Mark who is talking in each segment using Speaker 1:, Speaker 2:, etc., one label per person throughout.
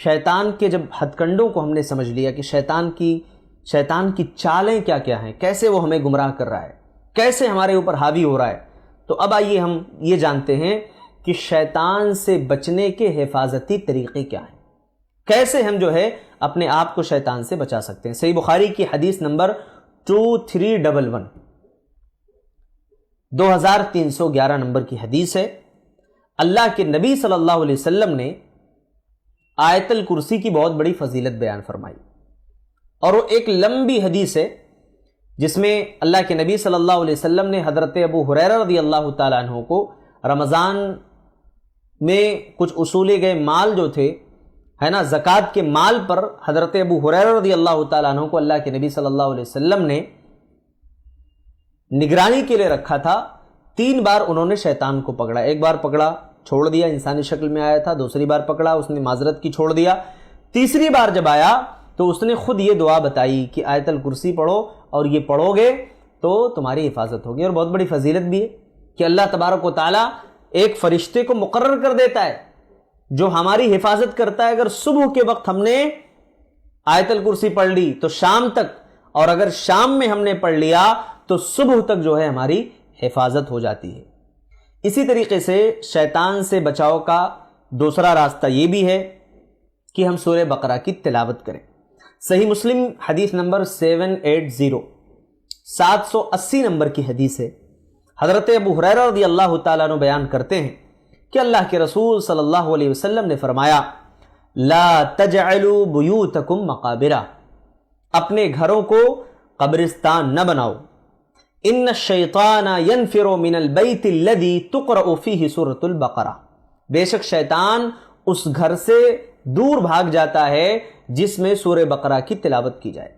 Speaker 1: شیطان کے جب ہتھ کنڈوں کو ہم نے سمجھ لیا کہ شیطان کی چالیں کیا کیا ہیں، کیسے وہ ہمیں گمراہ کر رہا ہے، کیسے ہمارے اوپر حاوی ہو رہا ہے، تو اب آئیے ہم یہ جانتے ہیں کہ شیطان سے بچنے کے حفاظتی طریقے کیا ہیں، کیسے ہم جو ہے اپنے آپ کو شیطان سے بچا سکتے ہیں۔ صحیح بخاری کی حدیث نمبر 2311 2311 نمبر کی حدیث ہے۔ اللہ کے نبی صلی اللہ علیہ وسلم نے آیت الکرسی کی بہت بڑی فضیلت بیان فرمائی، اور وہ ایک لمبی حدیث ہے جس میں اللہ کے نبی صلی اللہ علیہ وسلم نے حضرت ابو ہریرہ رضی اللہ تعالیٰ عنہ کو رمضان میں کچھ اصولے گئے مال جو تھے ہے نا زکوٰۃ کے مال پر حضرت ابو ہریرہ رضی اللہ تعالیٰ عنہ کو اللہ کے نبی صلی اللہ علیہ وسلم نے نگرانی کے لیے رکھا تھا۔ 3 بار انہوں نے شیطان کو پکڑا، ایک بار پکڑا چھوڑ دیا، انسانی شکل میں آیا تھا، دوسری بار پکڑا اس نے معذرت کی چھوڑ دیا، تیسری بار جب آیا تو اس نے خود یہ دعا بتائی کہ آیت الکرسی پڑھو اور یہ پڑھو گے تو تمہاری حفاظت ہوگی۔ اور بہت بڑی فضیلت بھی ہے کہ اللہ تبارک و تعالیٰ ایک فرشتے کو مقرر کر دیتا ہے جو ہماری حفاظت کرتا ہے۔ اگر صبح کے وقت ہم نے آیت الکرسی پڑھ لی تو شام تک، اور اگر شام میں ہم نے پڑھ لیا تو صبح تک جو ہے ہماری حفاظت ہو جاتی ہے۔ اسی طریقے سے شیطان سے بچاؤ کا دوسرا راستہ یہ بھی ہے کہ ہم سورہ بقرہ کی تلاوت کریں۔ صحیح مسلم حدیث نمبر 780 نمبر کی حدیث ہے۔ حضرت ابو ہریرہ رضی اللہ تعالیٰ عنہ بیان کرتے ہیں کہ اللہ کے رسول صلی اللہ علیہ وسلم نے فرمایا لا تجعلوا بیوتکم مقابرہ، اپنے گھروں کو قبرستان نہ بناؤ، ان الشیطان ینفر من البیت الذی تقرأ فیہ سورۃ البقرہ، بے شک شیطان اس گھر سے دور بھاگ جاتا ہے جس میں سورہ بقرہ کی تلاوت کی جائے۔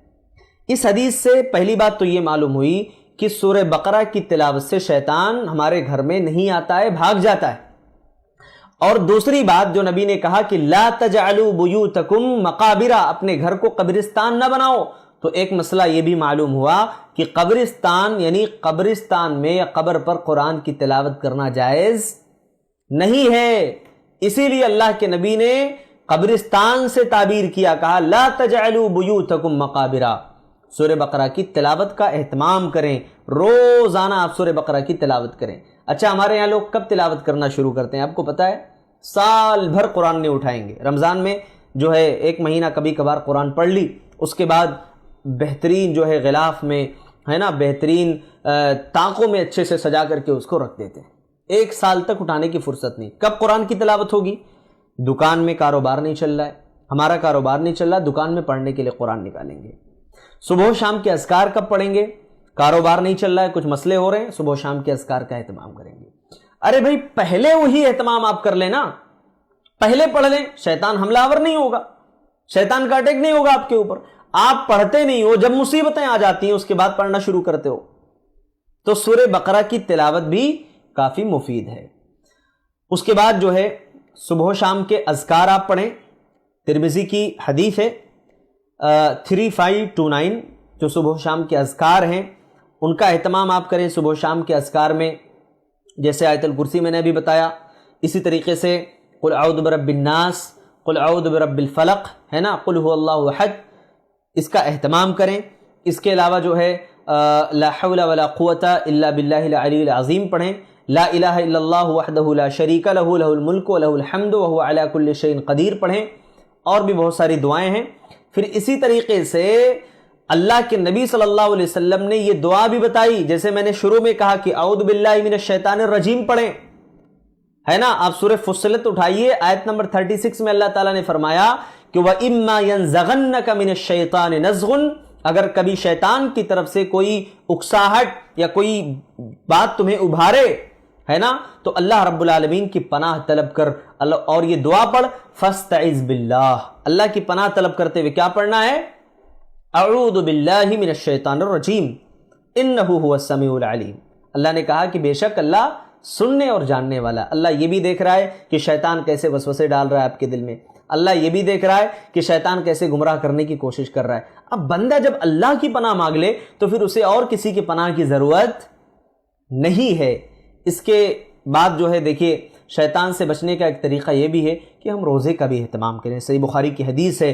Speaker 1: اس حدیث سے پہلی بات تو یہ معلوم ہوئی کہ سورہ بقرہ کی تلاوت سے شیطان ہمارے گھر میں نہیں آتا ہے، بھاگ جاتا ہے۔ اور دوسری بات جو نبی نے کہا کہ لا تجعلوا بیوتکم مقابرہ، اپنے گھر کو قبرستان نہ بناؤ، تو ایک مسئلہ یہ بھی معلوم ہوا کہ قبرستان یعنی قبرستان میں یا قبر پر قرآن کی تلاوت کرنا جائز نہیں ہے۔ اسی لیے اللہ کے نبی نے قبرستان سے تعبیر کیا، کہا لا تجعلوا بیوتکم مقابرہ، سورہ بقرہ کی تلاوت کا اہتمام کریں، روزانہ آپ سورہ بقرہ کی تلاوت کریں۔ اچھا ہمارے یہاں لوگ کب تلاوت کرنا شروع کرتے ہیں آپ کو پتہ ہے؟ سال بھر قرآن نہیں اٹھائیں گے، رمضان میں جو ہے 1 مہینہ کبھی کبھار قرآن پڑھ لی، اس کے بعد بہترین جو ہے غلاف میں ہے نا بہترین طاقوں میں اچھے سے سجا کر کے اس کو رکھ دیتے ہیں۔ 1 سال تک اٹھانے کی فرصت نہیں۔ کب قرآن کی تلاوت ہوگی؟ دکان میں کاروبار نہیں چل رہا ہے، ہمارا کاروبار نہیں چل رہا، دکان میں پڑھنے کے لیے قرآن نکالیں گے۔ صبح و شام کے اذکار کب پڑھیں گے؟ کاروبار نہیں چل رہا ہے، کچھ مسئلے ہو رہے ہیں، صبح و شام کے اذکار کا اہتمام کریں گے۔ ارے بھائی پہلے وہی اہتمام آپ کر لیں نا، پہلے پڑھ لیں، شیطان حملہ آور نہیں ہوگا، شیطان کا اٹیک نہیں ہوگا آپ کے اوپر۔ آپ پڑھتے نہیں ہو، جب مصیبتیں آ جاتی ہیں اس کے بعد پڑھنا شروع کرتے ہو۔ تو سورہ بقرہ کی تلاوت بھی کافی مفید ہے۔ اس کے بعد جو ہے صبح و شام کے اذکار آپ پڑھیں۔ ترمذی کی حدیث ہے 3529، جو صبح و شام کے اذکار ہیں ان کا اہتمام آپ کریں۔ صبح و شام کے اذکار میں جیسے آیت الکرسی میں نے ابھی بتایا، اسی طریقے سے قل اعوذ برب الناس، قل اعوذ برب الفلق ہے نا، قل هو اللہ احد، اس کا اہتمام کریں۔ اس کے علاوہ جو ہے لا حول ولا قوت الا باللہ العلی العظیم پڑھیں۔ لا الہ الا اللہ وحدہ لا شریک لہ لہ الملک ولہ الحمد وہو علی کل شیء قدیر پڑھیں۔ اور بھی بہت ساری دعائیں ہیں۔ پھر اسی طریقے سے اللہ کے نبی صلی اللہ علیہ وسلم نے یہ دعا بھی بتائی، جیسے میں نے شروع میں کہا کہ اعوذ باللہ من الشیطان الرجیم پڑھیں، ہے نا۔ آپ سورہ فصلت اٹھائیے، آیت نمبر 36 میں اللہ تعالیٰ نے فرمایا کہ وَإِمَّا يَنزَغَنَّكَ مِنَ الشَّيْطَانِ نَزْغٌ، اگر کبھی شیطان کی طرف سے کوئی اکساہٹ یا کوئی بات تمہیں ابھارے ہے نا، تو اللہ رب العالمین کی پناہ طلب کر، اور یہ دعا پڑھ فاستعذ باللہ، اللہ کی پناہ طلب کرتے ہوئے کیا پڑھنا ہے؟ اعوذ باللہ من الشیطان الرجیم انہ هو السمیع العلیم۔ اللہ نے کہا کہ بے شک اللہ سننے اور جاننے والا، اللہ یہ بھی دیکھ رہا ہے کہ شیطان کیسے وسوسے ڈال رہا ہے آپ کے دل میں، اللہ یہ بھی دیکھ رہا ہے کہ شیطان کیسے گمراہ کرنے کی کوشش کر رہا ہے۔ اب بندہ جب اللہ کی پناہ مانگ لے تو پھر اسے اور کسی کی پناہ کی ضرورت نہیں ہے۔ اس کے بعد جو ہے دیکھیے شیطان سے بچنے کا ایک طریقہ یہ بھی ہے کہ ہم روزے کا بھی اہتمام کریں۔ صحیح بخاری کی حدیث ہے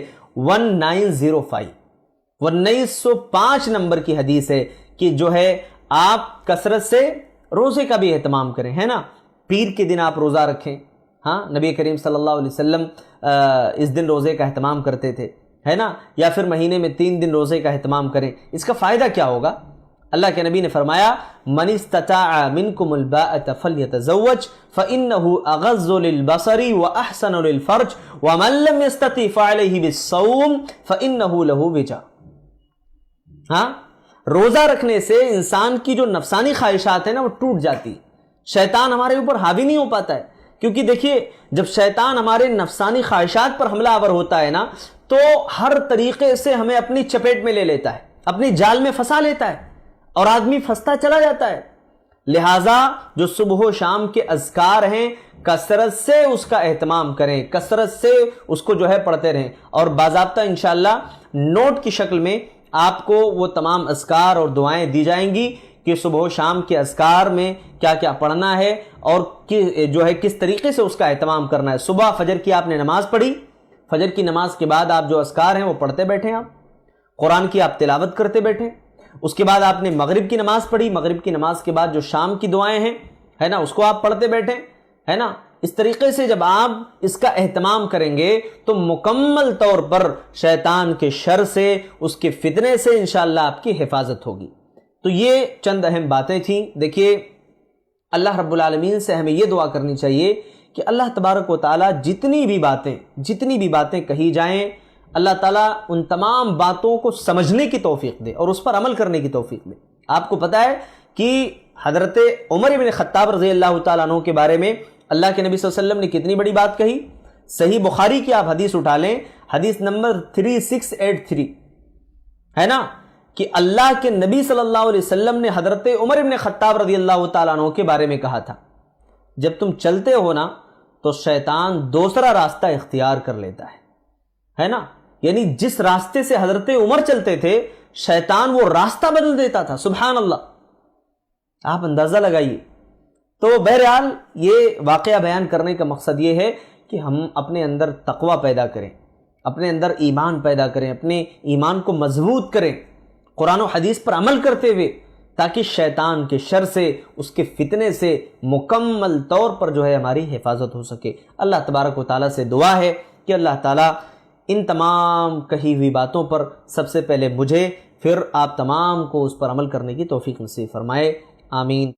Speaker 1: 1905 نمبر کی حدیث ہے کہ جو ہے آپ کثرت سے روزے کا بھی اہتمام کریں، ہے نا۔ پیر کے دن آپ روزہ رکھیں، ہاں نبی کریم صلی اللہ علیہ وسلم اس دن روزے کا اہتمام کرتے تھے، ہے نا۔ یا پھر مہینے میں 3 دن روزے کا اہتمام کریں۔ اس کا فائدہ کیا ہوگا؟ اللہ کے نبی نے فرمایا من استطاع منکم الباءة فلیتزوج فإنه اغض للبصر واحسن للفرج ومن لم يستطع فعليه بالصوم فإنه له وجاء۔ ہاں، روزہ رکھنے سے انسان کی جو نفسانی خواہشات ہیں نا وہ ٹوٹ جاتی، شیطان ہمارے اوپر حاوی نہیں ہو پاتا ہے۔ کیونکہ دیکھیے جب شیطان ہمارے نفسانی خواہشات پر حملہ آور ہوتا ہے نا تو ہر طریقے سے ہمیں اپنی چپیٹ میں لے لیتا ہے، اپنی جال میں پھنسا لیتا ہے اور آدمی پھنستا چلا جاتا ہے۔ لہٰذا جو صبح و شام کے اذکار ہیں کثرت سے اس کا اہتمام کریں، کثرت سے اس کو جو ہے پڑھتے رہیں، اور باضابطہ انشاءاللہ نوٹ کی شکل میں آپ کو وہ تمام اذکار اور دعائیں دی جائیں گی کہ صبح و شام کے اذکار میں کیا کیا پڑھنا ہے اور جو ہے کس طریقے سے اس کا اہتمام کرنا ہے۔ صبح فجر کی آپ نے نماز پڑھی، فجر کی نماز کے بعد آپ جو اذکار ہیں وہ پڑھتے بیٹھیں، آپ قرآن کی آپ تلاوت کرتے بیٹھیں۔ اس کے بعد آپ نے مغرب کی نماز پڑھی، مغرب کی نماز کے بعد جو شام کی دعائیں ہیں، ہے نا، اس کو آپ پڑھتے بیٹھیں، ہے نا۔ اس طریقے سے جب آپ اس کا اہتمام کریں گے تو مکمل طور پر شیطان کے شر سے، اس کے فتنے سے انشاءاللہ آپ کی حفاظت ہوگی۔ تو یہ چند اہم باتیں تھیں۔ دیکھیے اللہ رب العالمین سے ہمیں یہ دعا کرنی چاہیے کہ اللہ تبارک و تعالیٰ جتنی بھی باتیں کہی جائیں، اللہ تعالیٰ ان تمام باتوں کو سمجھنے کی توفیق دے اور اس پر عمل کرنے کی توفیق دے۔ آپ کو پتہ ہے کہ حضرت عمر بن خطاب رضی اللہ تعالیٰ عنہ کے بارے میں اللہ کے نبی صلی اللہ علیہ وسلم نے کتنی بڑی بات کہی۔ صحیح بخاری کی آپ حدیث اٹھا لیں، حدیث نمبر 3683، ہے نا، کہ اللہ کے نبی صلی اللہ علیہ وسلم نے حضرت عمر بن خطاب رضی اللہ تعالیٰ عنہ کے بارے میں کہا تھا، جب تم چلتے ہو نا تو شیطان دوسرا راستہ اختیار کر لیتا ہے نا۔ یعنی جس راستے سے حضرت عمر چلتے تھے شیطان وہ راستہ بدل دیتا تھا، سبحان اللہ، آپ اندازہ لگائیے۔ تو بہرحال یہ واقعہ بیان کرنے کا مقصد یہ ہے کہ ہم اپنے اندر تقوی پیدا کریں، اپنے اندر ایمان پیدا کریں، اپنے ایمان کو مضبوط کریں قرآن و حدیث پر عمل کرتے ہوئے، تاکہ شیطان کے شر سے، اس کے فتنے سے مکمل طور پر جو ہے ہماری حفاظت ہو سکے۔ اللہ تبارک و تعالیٰ سے دعا ہے کہ اللہ تعالیٰ ان تمام کہی ہوئی باتوں پر سب سے پہلے مجھے، پھر آپ تمام کو اس پر عمل کرنے کی توفیق نصیب فرمائے، آمین۔